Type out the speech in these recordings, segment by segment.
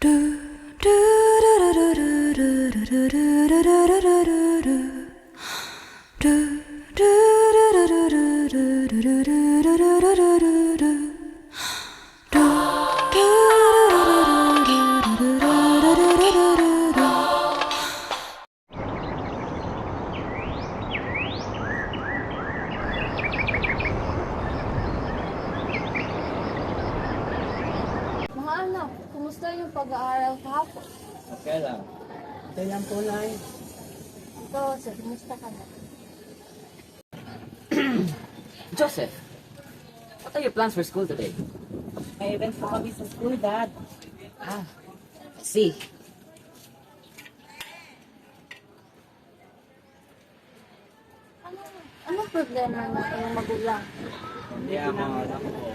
Mga anak, kumusta yung pag-aaral kahapon? Okay lang. Ito lang po, Nay. Ito, sir, kumusta ka na? Joseph, what are your plans for school today? May events po kami sa school, Dad. I see. Anong problema ng iyong magulang? Hindi ako alam ko.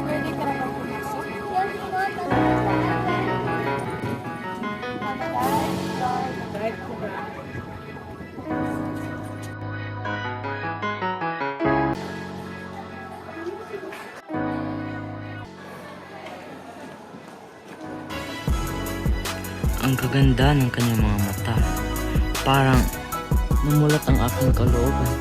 Pwede ka naman pumasok. Ang kaganda ng kanyang mga mata. Parang namulat ang aking kalooban.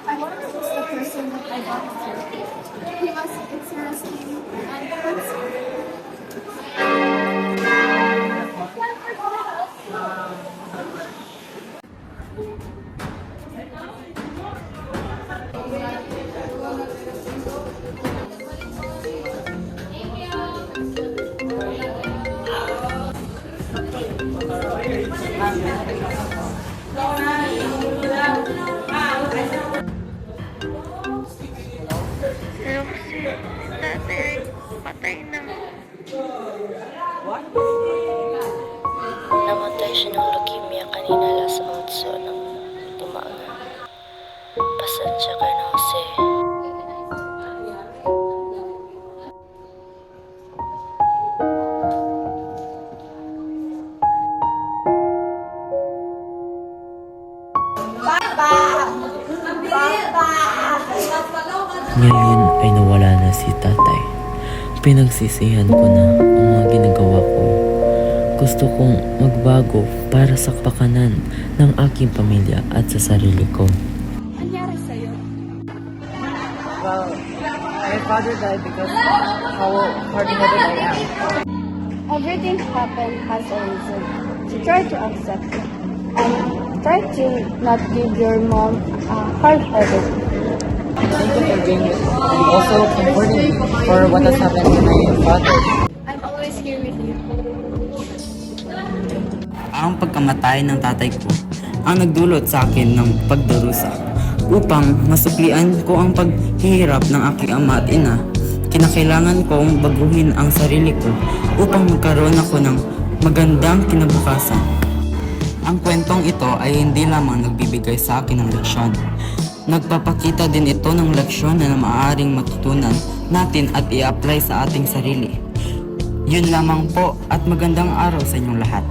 I want to choose the person that I want to. He was interesting and handsome. Pero kasi dati patay na. Namatay siya ng leukemia kanina alas 8 ng umaga. Pasensya ka na, Jose. Ngayon ay nawala na si tatay. Pinagsisihan ko na ang mga ginagawa ko. Gusto kong magbago para sa kapakanan ng aking pamilya at sa sarili ko. Anyari sa'yo? Well, my father died because how hard-headed I am. Everything happened has a reason. So try to accept it. And try to not give your mom hard-headed. Thank you for being with me. And also comforting me for what has happened to my father. I'm always here with you. Ang pagkamatay ng tatay ko ang nagdulot sa akin ng pagdarusa. Upang masuklian ko ang paghihirap ng aking ama at ina, kinakailangan kong baguhin ang sarili ko upang magkaroon ako ng magandang kinabukasan. Ang kwentong ito ay hindi lamang nagbibigay sa akin ng leksyon. Nagpapakita din ito ng leksyon na maaaring matutunan natin at i-apply sa ating sarili. Yun lamang po at magandang araw sa inyong lahat.